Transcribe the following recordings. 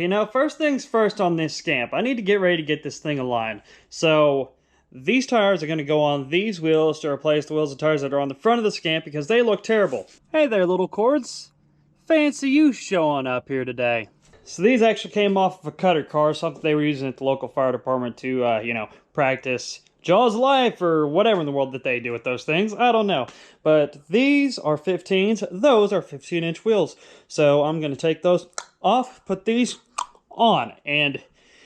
you know, first things first on this Scamp. I need to get ready to get this thing aligned. So, these tires are going to go on these wheels to replace the wheels and tires that are on the front of the Scamp because they look terrible. Hey there, little cords. Fancy you showing up here today. So these actually came off of a cutter car, something they were using at the local fire department to, you know, practice Jaws of Life or whatever in the world that they do with those things. I don't know. But these are 15s. Those are 15-inch wheels. So I'm going to take those off, put these on, and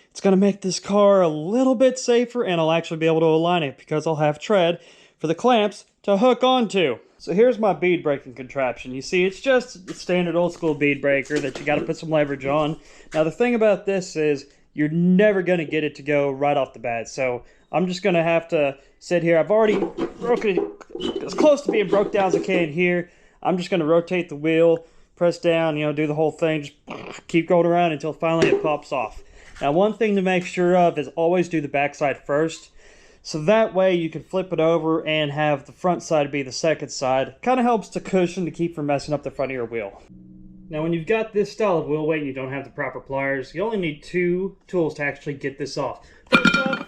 it's going to make this car a little bit safer, and I'll actually be able to align it because I'll have tread for the clamps to hook onto. So here's my bead braking contraption. You see, it's just a standard old school bead breaker that you got to put some leverage on. Now the thing about this is you're never going to get it to go right off the bat. So I'm just going to have to sit here. I've already broken it as close to being broke down as I can here. I'm just going to rotate the wheel, press down, you know, do the whole thing. Just keep going around until finally it pops off. Now one thing to make sure of is always do the backside first. So that way you can flip it over and have the front side be the second side. Kind of helps to cushion to keep from messing up the front of your wheel. Now when you've got this style of wheel weight and you don't have the proper pliers, you only need 2 tools to actually get this off. First off,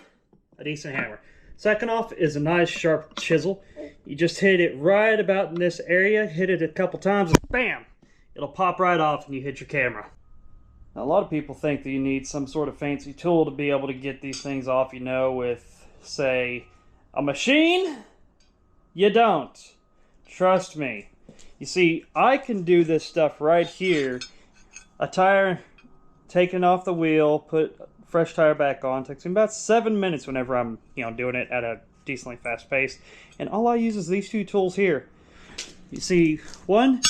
a decent hammer. Second off is a nice sharp chisel. You just hit it right about in this area, hit it a couple times, and bam! It'll pop right off and you hit your camera. Now a lot of people think that you need some sort of fancy tool to be able to get these things off, you know, with say a machine. You don't. Trust me. You see, I can do this stuff right here. A tire taken off the wheel, put fresh tire back on. Takes me about 7 minutes whenever I'm, you know, doing it at a decently fast pace. And all I use is these 2 tools here. You see, one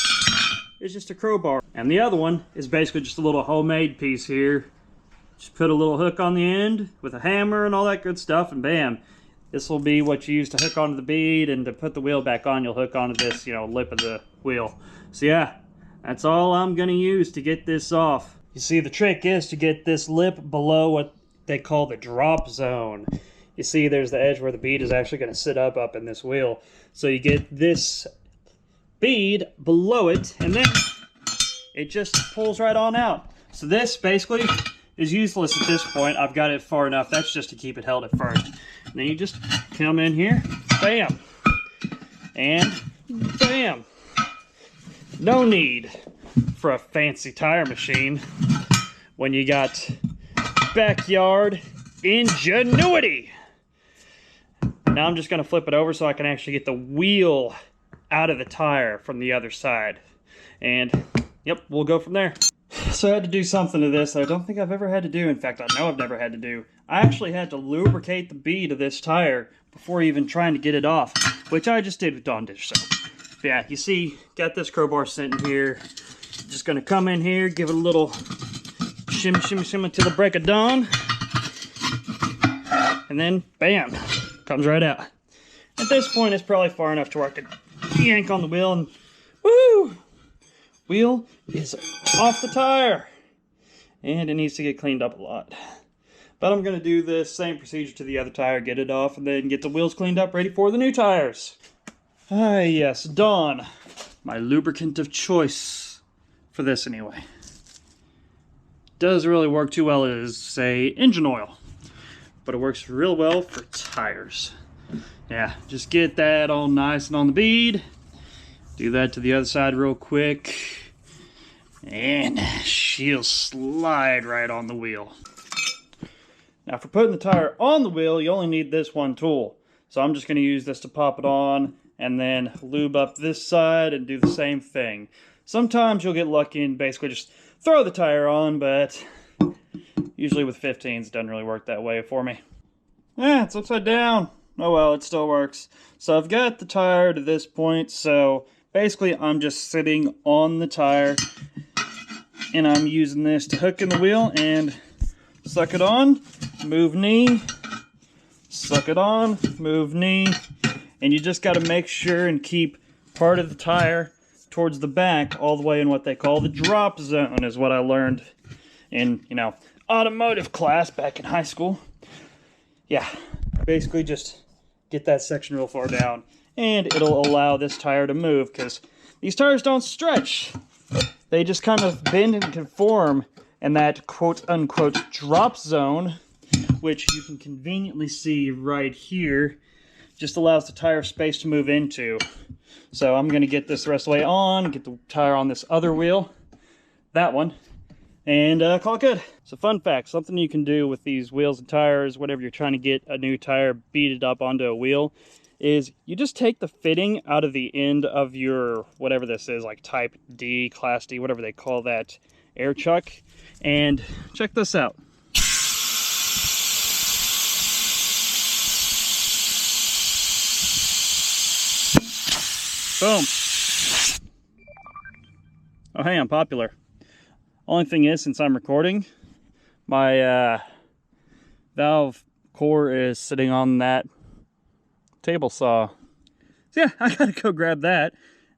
is just a crowbar, and the other one is basically just a little homemade piece here. Just put a little hook on the end with a hammer and all that good stuff, and bam. This will be what you use to hook onto the bead, and to put the wheel back on, you'll hook onto this, you know, lip of the wheel. So yeah, that's all I'm going to use to get this off. You see, the trick is to get this lip below what they call the drop zone. You see, there's the edge where the bead is actually going to sit up in this wheel. So you get this bead below it, and then it just pulls right on out. So this basically is useless at this point. I've got it far enough. That's just to keep it held at first. And then you just come in here, bam, and bam. No need for a fancy tire machine when you got backyard ingenuity. Now I'm just going to flip it over so I can actually get the wheel out of the tire from the other side. And yep, we'll go from there. So I had to do something to this that I don't think I've ever had to do. In fact, I know I've never had to do. I actually had to lubricate the bead of this tire before even trying to get it off, which I just did with Dawn dish soap. But yeah, you see, got this crowbar sitting here. Just gonna come in here, give it a little shimmy, shimmy, shimmy till the break of dawn. And then, bam, comes right out. At this point, it's probably far enough to where I could yank on the wheel and woo! Wheel is off the tire. And it needs to get cleaned up a lot. But I'm going to do the same procedure to the other tire, get it off, and then get the wheels cleaned up, ready for the new tires. Ah, yes, Dawn. My lubricant of choice. For this, anyway. Doesn't really work too well as, say, engine oil. But it works real well for tires. Yeah, just get that all nice and on the bead. Do that to the other side real quick. And she'll slide right on the wheel. Now for putting the tire on the wheel, you only need this one tool. So I'm just going to use this to pop it on and then lube up this side and do the same thing. Sometimes you'll get lucky and basically just throw the tire on, but usually with 15s it doesn't really work that way for me. Yeah, it's upside down. Oh well, it still works. So I've got the tire to this point, so basically I'm just sitting on the tire and I'm using this to hook in the wheel and suck it on, move knee, suck it on, move knee, and you just got to make sure and keep part of the tire towards the back all the way in what they call the drop zone, is what I learned in, you know, automotive class back in high school. Yeah, basically just get that section real far down and it'll allow this tire to move, because these tires don't stretch. They just kind of bend and conform and that quote-unquote drop zone, which you can conveniently see right here, just allows the tire space to move into. So I'm going to get this the rest of the way on, get the tire on this other wheel, that one, and call it good. So fun fact, something you can do with these wheels and tires, whenever you're trying to get a new tire beaded up onto a wheel, is you just take the fitting out of the end of your, whatever this is, like Type D, Class D, whatever they call that air chuck, and check this out. Boom. Oh, hey, I'm popular. Only thing is, since I'm recording, my valve core is sitting on that table saw. So yeah, I gotta go grab that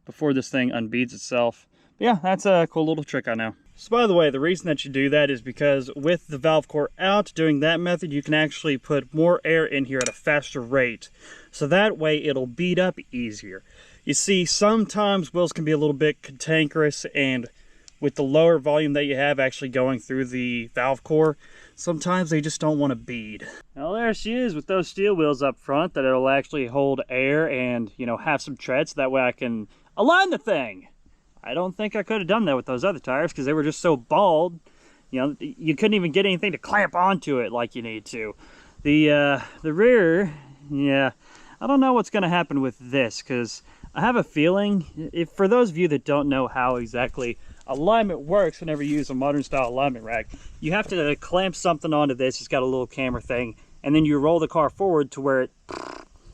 before this thing unbeads itself. But yeah, that's a cool little trick I know. So by the way, the reason that you do that is because with the valve core out, doing that method, you can actually put more air in here at a faster rate. So that way it'll bead up easier. You see, sometimes wheels can be a little bit cantankerous, and with the lower volume that you have actually going through the valve core, sometimes they just don't want to bead. Well, there she is with those steel wheels up front that it'll actually hold air and, you know, have some tread, so that way I can align the thing. I don't think I could have done that with those other tires because they were just so bald. You know, you couldn't even get anything to clamp onto it like you need to. The rear, yeah, I don't know what's going to happen with this, because I have a feeling, if for those of you that don't know how exactly alignment works whenever you use a modern style alignment rack, you have to clamp something onto this. It's got a little camera thing, and then you roll the car forward to where it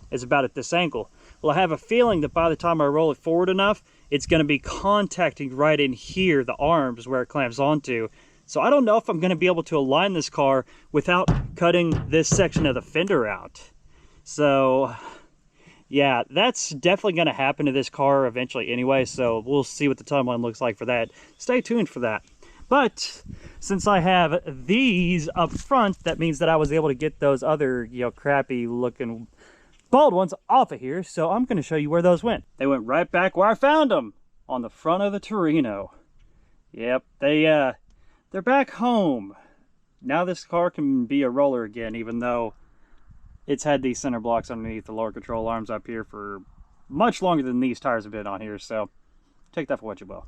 is about at this angle. Well, I have a feeling that by the time I roll it forward enough, it's going to be contacting right in here, the arms where it clamps onto. So I don't know if I'm going to be able to align this car without cutting this section of the fender out. So yeah, that's definitely going to happen to this car eventually anyway, so we'll see what the timeline looks like for that. Stay tuned for that. But since I have these up front, that means that I was able to get those other, you know, crappy looking bald ones off of here, so I'm going to show you where those went. They went right back where I found them, on the front of the Torino. Yep, they're back home. Now this car can be a roller again, even though it's had these center blocks underneath the lower control arms up here for much longer than these tires have been on here, so take that for what you will.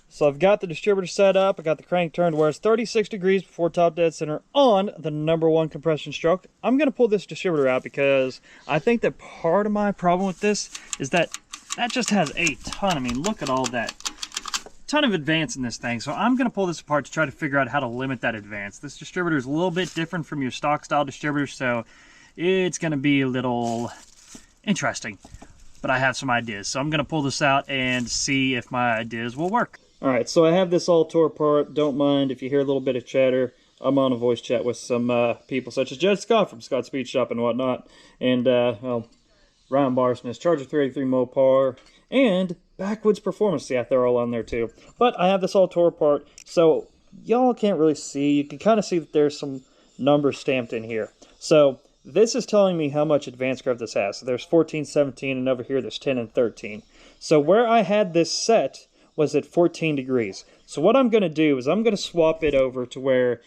So I've got the distributor set up, I got the crank turned where it's 36 degrees before top dead center on the #1 compression stroke. I'm going to pull this distributor out because I think that part of my problem with this is that just has a ton. I mean, look at all that. Ton of advance in this thing, so I'm going to pull this apart to try to figure out how to limit that advance. This distributor is a little bit different from your stock style distributor, so it's going to be a little interesting, but I have some ideas, so I'm going to pull this out and see if my ideas will work. Alright, so I have this all tore apart. Don't mind if you hear a little bit of chatter. I'm on a voice chat with some people such as Jed Scott from Scott Speed Shop and whatnot, and well, Ryan Barsness, Charger 383 Mopar, and Backwoods Performance. Yeah, they're all on there too. But I have this all tore apart, so y'all can't really see. You can kind of see that there's some numbers stamped in here. So this is telling me how much advance curve this has. So there's 14, 17, and over here there's 10 and 13. So where I had this set was at 14 degrees. So what I'm going to do is I'm going to swap it over to where,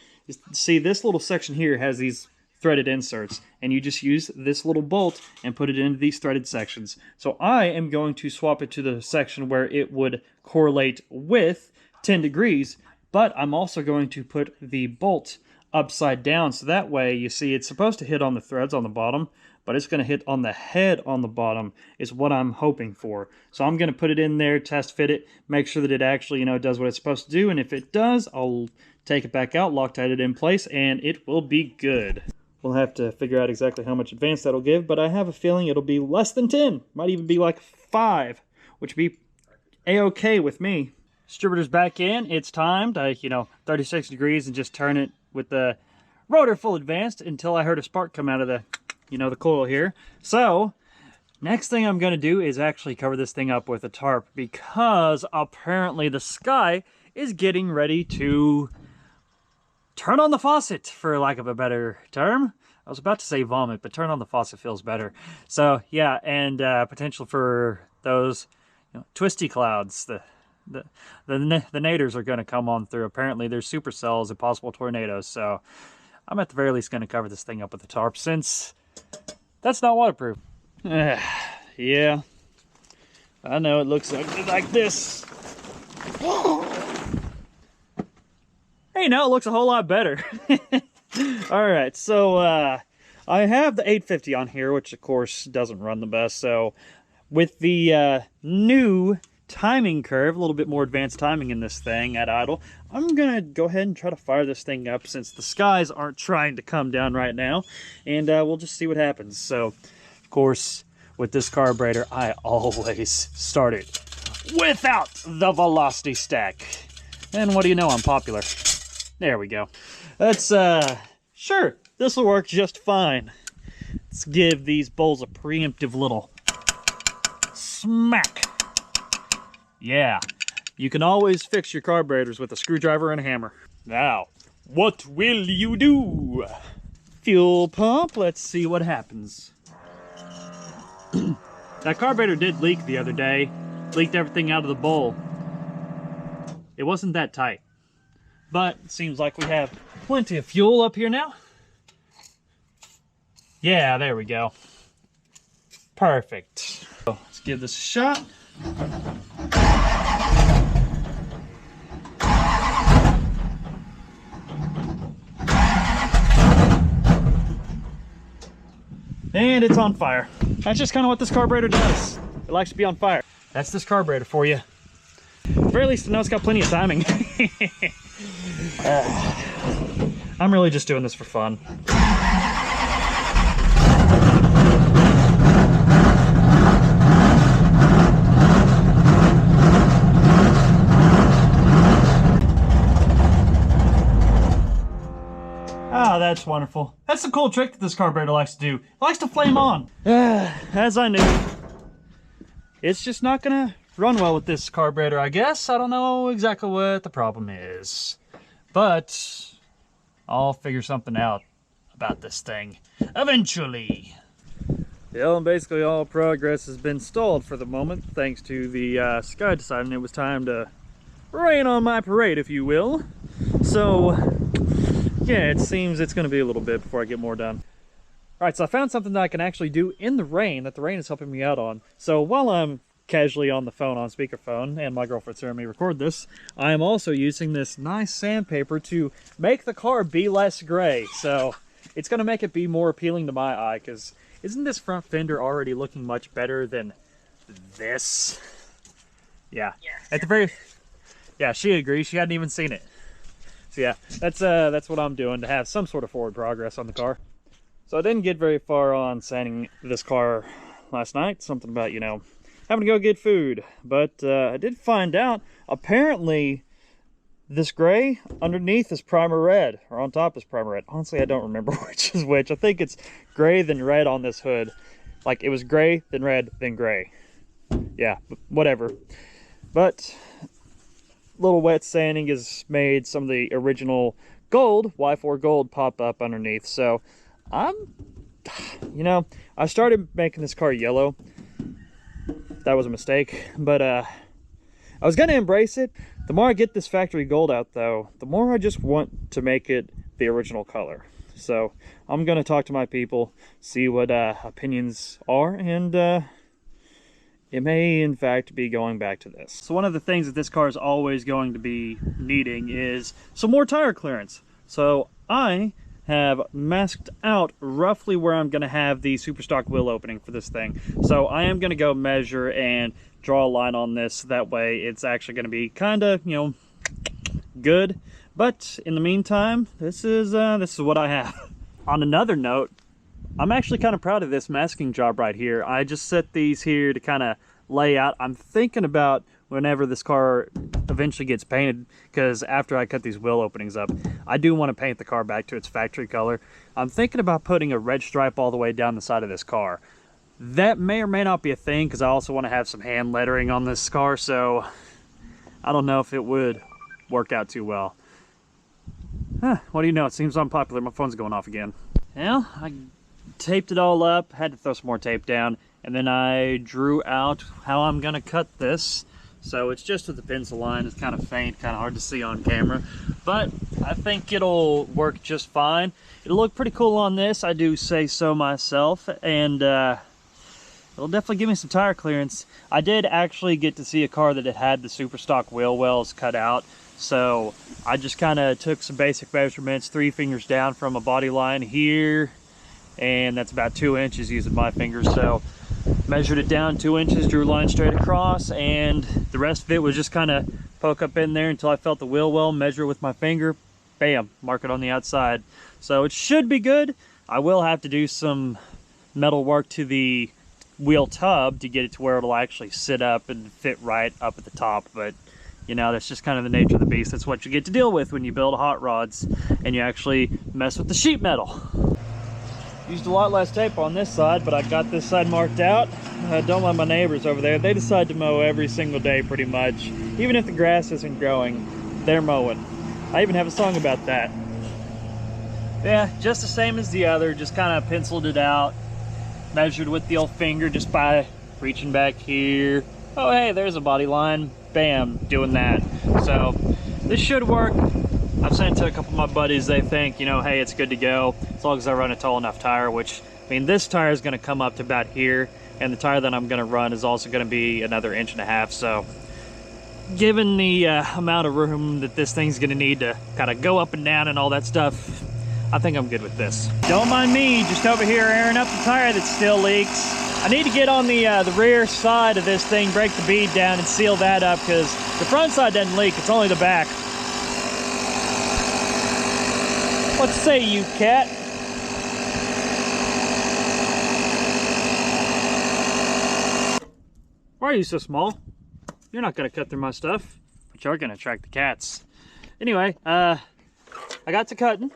see, this little section here has these threaded inserts, and you just use this little bolt and put it into these threaded sections. So I am going to swap it to the section where it would correlate with 10 degrees, but I'm also going to put the bolt upside down, so that way, you see, it's supposed to hit on the threads on the bottom, but it's going to hit on the head on the bottom is what I'm hoping for. So I'm going to put it in there, test fit it, make sure that it actually, you know, does what it's supposed to do, and if it does, I'll take it back out, Loctite it in place, and it will be good. We'll have to figure out exactly how much advance that'll give, but I have a feeling it'll be less than 10. Might even be like 5, which would be a-okay with me. Distributor's back in. It's timed. 36 degrees and just turn it with the rotor full advanced until I heard a spark come out of the, the coil here. So, next thing I'm going to do is actually cover this thing up with a tarp because apparently the sky is getting ready to turn on the faucet, for lack of a better term. I was about to say vomit, but turn on the faucet feels better. So, yeah, and potential for those twisty clouds, the the naders are going to come on through. Apparently there's supercells and possible tornadoes, so I'm at the very least going to cover this thing up with a tarp since that's not waterproof. Yeah, I know it looks like this. Hey, now it looks a whole lot better. Alright, so I have the 850 on here, which of course doesn't run the best. So with the new timing curve, a little bit more advanced timing in this thing at idle, I'm going to go ahead and try to fire this thing up since the skies aren't trying to come down right now. And we'll just see what happens. So, of course, with this carburetor, I always start it without the velocity stack. And what do you know, I'm popular. There we go. That's, sure, this will work just fine. Let's give these bowls a preemptive little smack. Yeah, you can always fix your carburetors with a screwdriver and a hammer. Now, what will you do? Fuel pump, let's see what happens. That carburetor did leak the other day. Leaked everything out of the bowl. It wasn't that tight. But it seems like we have plenty of fuel up here now. Yeah, there we go. Perfect. So let's give this a shot. And it's on fire. That's just kind of what this carburetor does. It likes to be on fire. That's this carburetor for you. At the very least, I know it's got plenty of timing. I'm really just doing this for fun. Ah, that's wonderful. That's the cool trick that this carburetor likes to do. It likes to flame on. As I knew. It's just not gonna run well with this carburetor, I guess. I don't know exactly what the problem is. But I'll figure something out about this thing eventually. Well, and basically all progress has been stalled for the moment, thanks to the sky deciding it was time to rain on my parade, if you will. So, yeah, it seems it's going to be a little bit before I get more done. Alright, so I found something that I can actually do in the rain, that the rain is helping me out on. So while I'm casually on the phone on speakerphone, and my girlfriend's hearing me record this, I am also using this nice sandpaper to make the car be less gray. So it's going to make it be more appealing to my eye, because isn't this front fender already looking much better than this? Yeah. Yes. At the very... Yeah, she agrees. She hadn't even seen it. So yeah, that's what I'm doing to have some sort of forward progress on the car. So I didn't get very far on sanding this car last night. Something about, you know, having to go get food. But I did find out, apparently, this gray underneath is primer red, or on top is primer red. Honestly, I don't remember which is which. I think it's gray then red on this hood. Like, it was gray, then red, then gray. Yeah, whatever. But little wet sanding has made some of the original gold, Y4 gold, pop up underneath. So you know, I started making this car yellow. That was a mistake, but I was gonna embrace it. The more I get this factory gold out, though, the more I just want to make it the original color. So I'm gonna talk to my people, see what opinions are, and it may in fact be going back to this. So one of the things that this car is always going to be needing is some more tire clearance. So I have masked out roughly where I'm going to have the super stock wheel opening for this thing. So I am going to go measure and draw a line on this. That way it's actually going to be kind of, you know, good. But in the meantime, this is what I have. On another note, I'm actually kind of proud of this masking job right here. I just set these here to kind of lay out. I'm thinking about whenever this car eventually gets painted, because after I cut these wheel openings up, I do want to paint the car back to its factory color. I'm thinking about putting a red stripe all the way down the side of this car. That may or may not be a thing, because I also want to have some hand lettering on this car, so I don't know if it would work out too well. What do you know? It seems unpopular. My phone's going off again. Well, I taped it all up, had to throw some more tape down, and then I drew out how I'm going to cut this. So it's just with the pencil line. It's kind of faint, kind of hard to see on camera, but I think it'll work just fine. It'll look pretty cool on this, I do say so myself, and it'll definitely give me some tire clearance. I did actually get to see a car that had the super stock wheel wells cut out, so I just kind of took some basic measurements, 3 fingers down from a body line here, and that's about 2 inches using my fingers. So measured it down 2 inches, drew a line straight across, and the rest of it was just kind of poke up in there until I felt the wheel well, measure it with my finger, bam, mark it on the outside. So it should be good. I will have to do some metal work to the wheel tub to get it to where it'll actually sit up and fit right up at the top, but you know, that's just kind of the nature of the beast. That's what you get to deal with when you build hot rods and you actually mess with the sheet metal. Used a lot less tape on this side, but I got this side marked out. Don't let my neighbors over there, they decide to mow every single day pretty much. Even if the grass isn't growing, they're mowing. I even have a song about that. Yeah, just the same as the other, just kind of penciled it out, measured with the old finger just by reaching back here. Oh hey, there's a body line, bam, doing that. So this should work. I've sent it to a couple of my buddies. They think, you know, hey, it's good to go as long as I run a tall enough tire, which, I mean, this tire is going to come up to about here, and the tire that I'm going to run is also going to be another 1.5 inches. So given the amount of room that this thing's going to need to kind of go up and down and all that stuff, I think I'm good with this. Don't mind me, just over here airing up the tire that still leaks. I need to get on the rear side of this thing, break the bead down and seal that up, because the front side doesn't leak, it's only the back. What say you, cat? Why are you so small? You're not gonna cut through my stuff, but you're gonna attract the cats. Anyway, I got to cutting.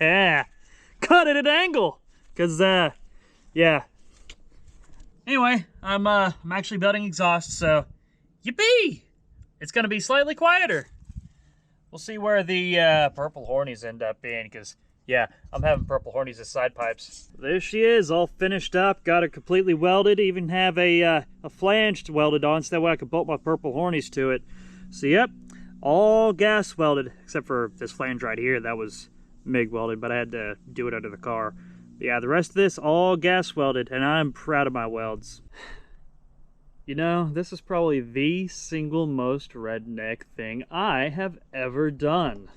Yeah, cut at an angle, cause yeah. Anyway, I'm actually building exhaust, so yippee! It's gonna be slightly quieter. We'll see where the purple hornies end up being, because yeah, I'm having purple hornies as side pipes. There she is, all finished up, got her completely welded, even have a flange welded on so that way I can bolt my purple hornies to it. So yep, all gas welded, except for this flange right here, that was MIG welded, but I had to do it under the car. But yeah, the rest of this all gas welded, and I'm proud of my welds. You know, this is probably the single most redneck thing I have ever done.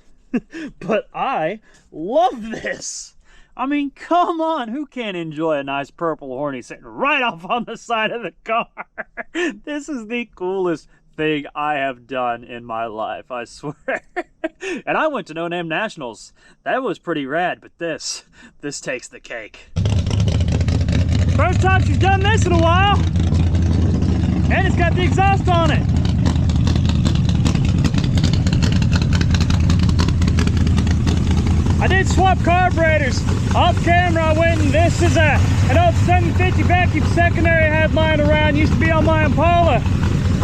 But I love this. I mean, come on, who can't enjoy a nice purple horny sitting right off on the side of the car? This is the coolest thing I have done in my life, I swear. And I went to No Name Nationals. That was pretty rad, but this takes the cake. First time she's done this in a while. And it's got the exhaust on it. I did swap carburetors. Off camera I went, and this is an old 750 vacuum secondary I had lying around. Used to be on my Impala.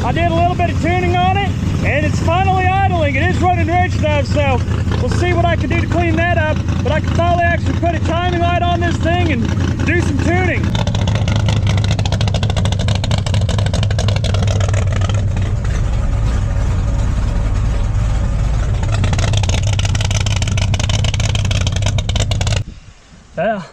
I did a little bit of tuning on it, and it's finally idling. It is running rich stuff, so we'll see what I can do to clean that up. But I can finally actually put a timing light on this thing and do some tuning. Well,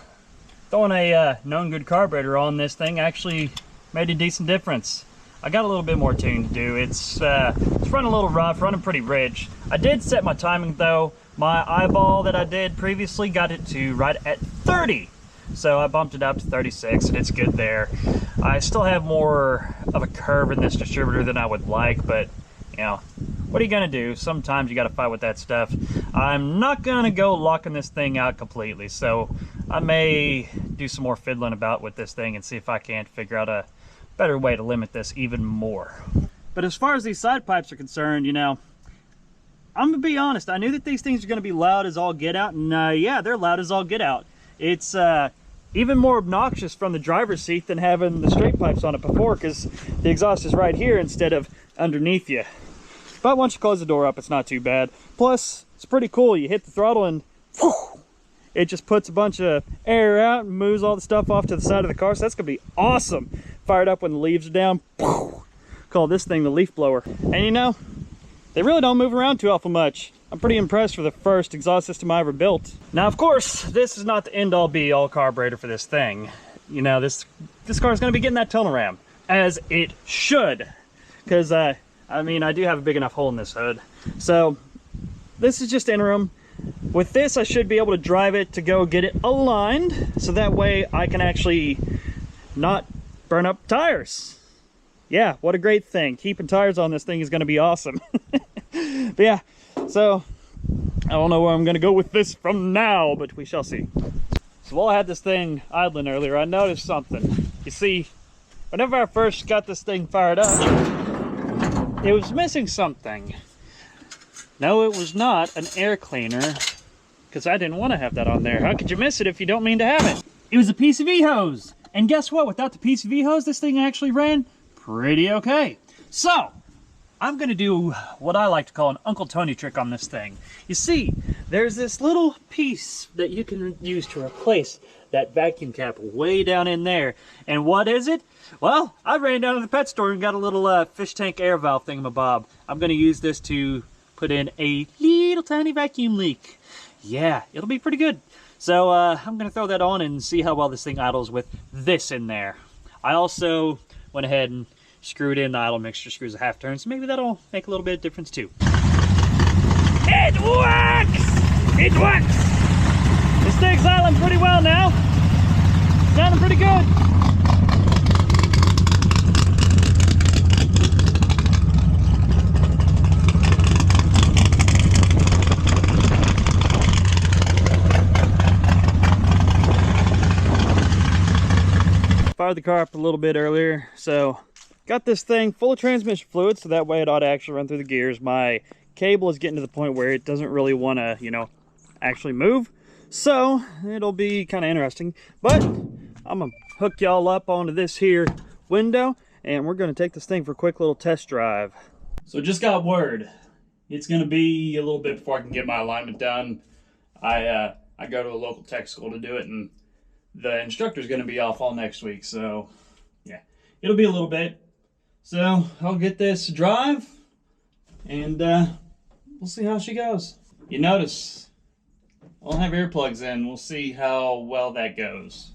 throwing a known good carburetor on this thing actually made a decent difference. I got a little bit more tuning to do. It's running a little rough, running pretty rich. I did set my timing though. My eyeball that I did previously got it to right at 30. So I bumped it up to 36 and it's good there. I still have more of a curve in this distributor than I would like, but you know, what are you gonna do? Sometimes you gotta fight with that stuff. I'm not gonna go locking this thing out completely, so I may do some more fiddling about with this thing and see if I can't figure out a better way to limit this even more. But as far as these side pipes are concerned, you know, I'm gonna be honest, I knew that these things are gonna be loud as all get out, and yeah, they're loud as all get out. It's even more obnoxious from the driver's seat than having the straight pipes on it before, because the exhaust is right here instead of underneath you. But once you close the door up, it's not too bad. Plus, it's pretty cool. You hit the throttle and whew, it just puts a bunch of air out and moves all the stuff off to the side of the car. So that's going to be awesome. Fired up when the leaves are down. Call this thing the leaf blower. And you know, they really don't move around too awful much. I'm pretty impressed for the first exhaust system I ever built. Now, of course, this is not the end-all be-all carburetor for this thing. You know, this car is going to be getting that tunnel ram, as it should. Because, I mean, I do have a big enough hole in this hood. So, this is just interim. With this, I should be able to drive it to go get it aligned, so that way I can actually not burn up tires. Yeah, what a great thing. Keeping tires on this thing is going to be awesome. But yeah, so I don't know where I'm going to go with this from now, but we shall see. So while I had this thing idling earlier, I noticed something. You see, whenever I first got this thing fired up, it was missing something. No, it was not an air cleaner, because I didn't want to have that on there. How could you miss it if you don't mean to have it? It was a PCV hose. And guess what? Without the PCV hose, this thing actually ran pretty okay. So, I'm going to do what I like to call an Uncle Tony trick on this thing. You see, there's this little piece that you can use to replace that vacuum cap way down in there. And what is it? Well, I ran down to the pet store and got a little fish tank air valve thingamabob. I'm going to use this to put in a little tiny vacuum leak. Yeah, it'll be pretty good. So I'm going to throw that on and see how well this thing idles with this in there. I also went ahead and screwed in the idle mixture screws a half turn, so maybe that'll make a little bit of difference too. It works! It works! This thing's idling pretty well now. Sounding pretty good. Fired the car up a little bit earlier, so got this thing full of transmission fluid, so that way it ought to actually run through the gears. My cable is getting to the point where it doesn't really want to, you know, actually move, so it'll be kind of interesting. But I'm gonna hook y'all up onto this here window, and we're gonna take this thing for a quick little test drive. So just got word, it's gonna be a little bit before I can get my alignment done. I go to a local tech school to do it, and the instructor's going to be off all next week, so yeah, it'll be a little bit. So I'll get this drive, and we'll see how she goes. You notice I don't have earplugs in. We'll see how well that goes.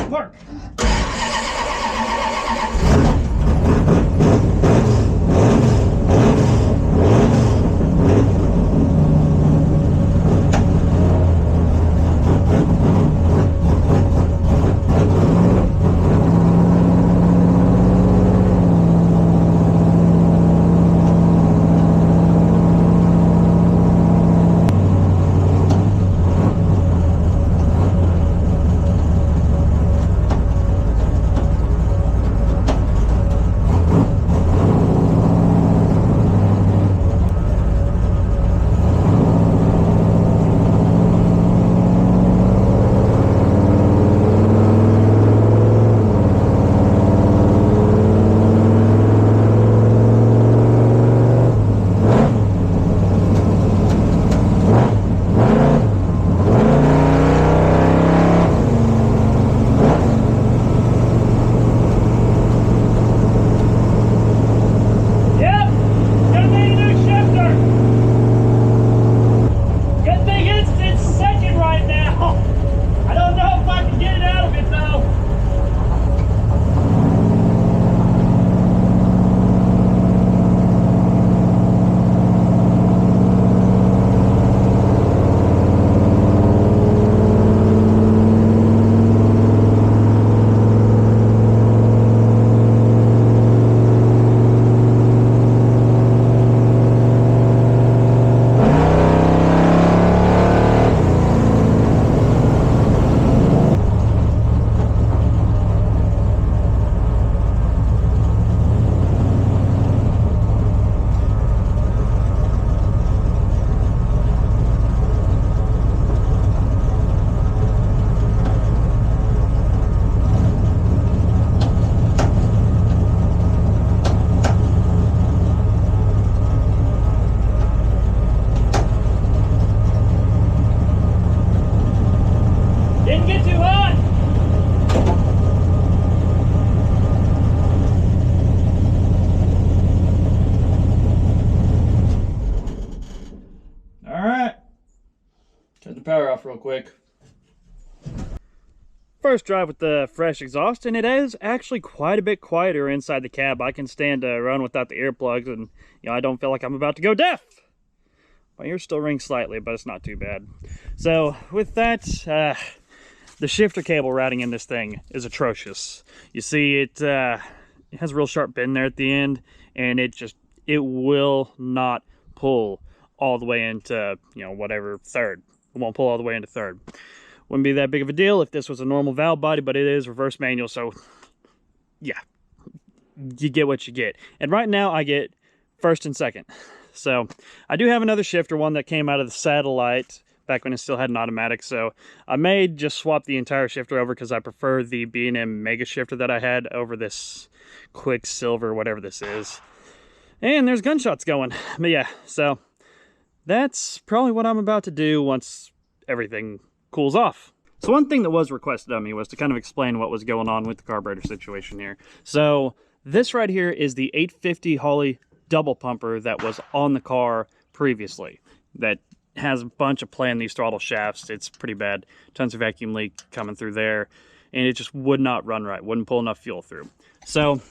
Park. power off real quick. First drive with the fresh exhaust, and it is actually quite a bit quieter inside the cab. I can stand to run without the earplugs, and I don't feel like I'm about to go deaf. My ears still ring slightly, but it's not too bad. So with that, the shifter cable routing in this thing is atrocious. You see it has a real sharp bend there at the end, and it will not pull all the way into, whatever third. It won't pull all the way into third. Wouldn't be that big of a deal if this was a normal valve body, but it is reverse manual, so yeah, you get what you get. And right now I get first and second. So I do have another shifter, one that came out of the Satellite back when it still had an automatic, so I may just swap the entire shifter over because I prefer the B&M Mega shifter that I had over this Quicksilver, whatever this is. And there's gunshots going. But yeah, so that's probably what I'm about to do once everything cools off. So one thing that was requested of me was to kind of explain what was going on with the carburetor situation here. So this right here is the 850 Holley double pumper that was on the car previously. That has a bunch of play in these throttle shafts. It's pretty bad. Tons of vacuum leak coming through there. And it just would not run right. Wouldn't pull enough fuel through. So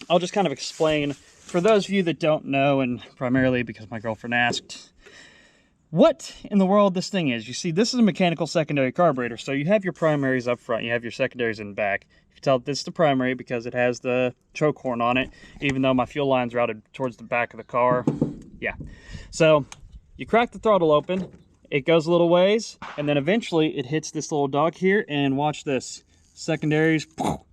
I'll just kind of explain for those of you that don't know, and primarily because my girlfriend asked, what in the world this thing is. You see, this is a mechanical secondary carburetor, so you have your primaries up front, you have your secondaries in the back. You can tell this is the primary because it has the choke horn on it, even though my fuel line's routed towards the back of the car. Yeah. So you crack the throttle open, it goes a little ways, and then eventually it hits this little dog here, and watch this. Secondaries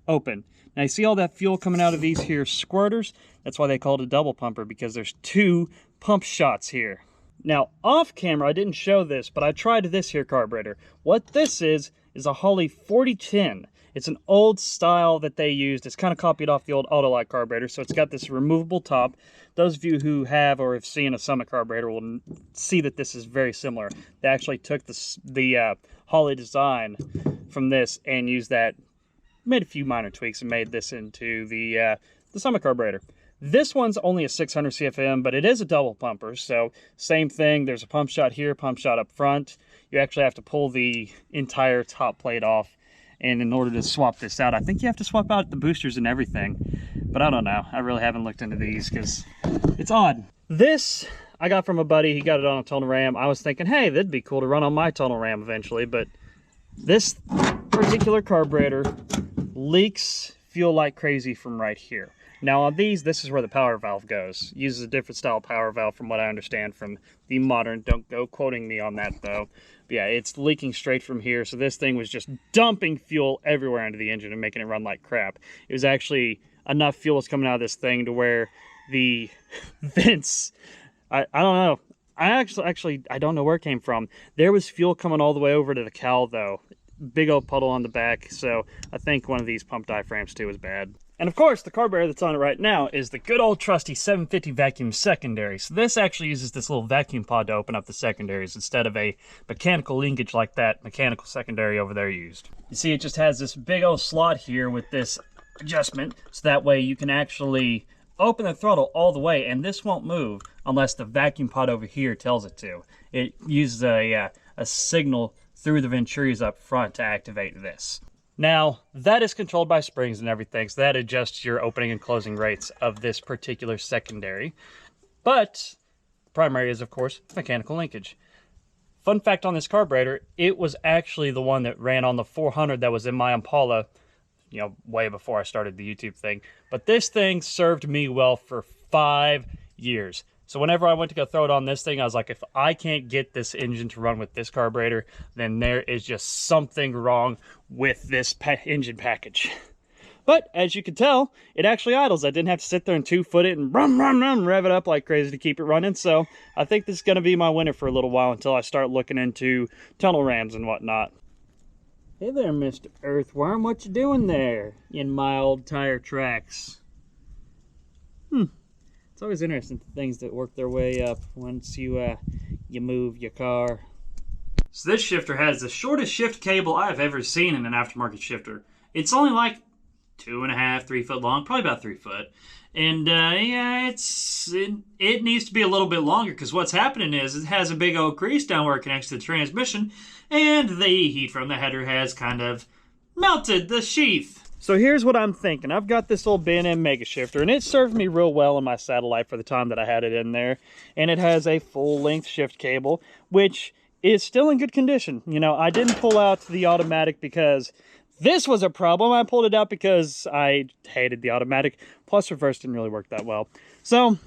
open. Now you see all that fuel coming out of these here squirters? That's why they call it a double pumper, because there's two pump shots here. Now, off camera, I didn't show this, but I tried this here carburetor. What this is a Holley 4010. It's an old style that they used. It's kind of copied off the old Autolite carburetor, so it's got this removable top. Those of you who have or have seen a Summit carburetor will see that this is very similar. They actually took the Holley design from this and used that, made a few minor tweaks, and made this into the Summit carburetor. This one's only a 600 CFM, but it is a double pumper, so same thing. There's a pump shot here, pump shot up front. You actually have to pull the entire top plate off, and in order to swap this out, I think you have to swap out the boosters and everything, but I don't know. I really haven't looked into these because it's odd. This I got from a buddy. He got it on a tunnel ram. I was thinking, hey, that'd be cool to run on my tunnel ram eventually, but this particular carburetor leaks fuel like crazy from right here. Now on these, this is where the power valve goes. It uses a different style power valve from what I understand from the modern. Don't go quoting me on that though. But yeah, it's leaking straight from here. So this thing was just dumping fuel everywhere into the engine and making it run like crap. It was actually enough fuel was coming out of this thing to where the vents, I don't know. I don't know where it came from. There was fuel coming all the way over to the cowl though. Big old puddle on the back. So I think one of these pump diaphragms too is bad. And of course, the carburetor that's on it right now is the good old trusty 750 vacuum secondary. So this actually uses this little vacuum pod to open up the secondaries instead of a mechanical linkage like that mechanical secondary over there used. You see, it just has this big old slot here with this adjustment, so that way you can actually open the throttle all the way, and this won't move unless the vacuum pod over here tells it to. It uses a signal through the Venturis up front to activate this. Now, that is controlled by springs and everything, so that adjusts your opening and closing rates of this particular secondary. But primary is, of course, mechanical linkage. Fun fact on this carburetor, it was actually the one that ran on the 400 that was in my Impala, way before I started the YouTube thing. But this thing served me well for 5 years. So whenever I went to go throw it on this thing, I was like, if I can't get this engine to run with this carburetor, then there is just something wrong with this engine package. But as you can tell, it actually idles. I didn't have to sit there and 2-foot it and rev it up like crazy to keep it running. So I think this is going to be my winner for a little while until I start looking into tunnel rams and whatnot. Hey there, Mr. Earthworm. What you doing there in my old tire tracks? It's always interesting, the things that work their way up once you move your car. So this shifter has the shortest shift cable I've ever seen in an aftermarket shifter. It's only like 2.5, 3 foot long, probably about 3 foot. And yeah, it needs to be a little bit longer, because what's happening is it has a big old crease down where it connects to the transmission, and the heat from the header has kind of melted the sheath. So here's what I'm thinking. I've got this old B&M Mega Shifter, and it served me real well in my satellite for the time that I had it in there. And it has a full-length shift cable, which is still in good condition. You know, I didn't pull out the automatic because this was a problem. I pulled it out because I hated the automatic. Plus, reverse didn't really work that well. So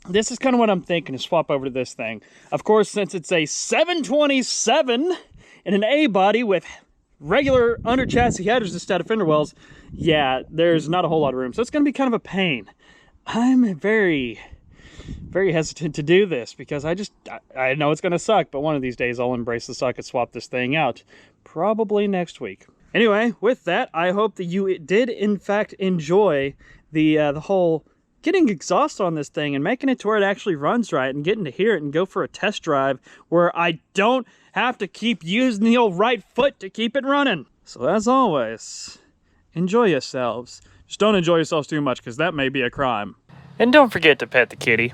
this is kind of what I'm thinking, is swap over to this thing. Of course, since it's a 727 and an A body with regular under chassis headers instead of fender wells, yeah, there's not a whole lot of room. So it's going to be kind of a pain. I'm very hesitant to do this because I know it's going to suck, but one of these days I'll embrace the suck and swap this thing out. Probably next week. Anyway, with that, I hope that you did in fact enjoy the whole getting exhaust on this thing and making it to where it actually runs right, and getting to hear it and go for a test drive where I don't have to keep using the old right foot to keep it running. So as always, enjoy yourselves. Just don't enjoy yourselves too much, because that may be a crime. And don't forget to pet the kitty.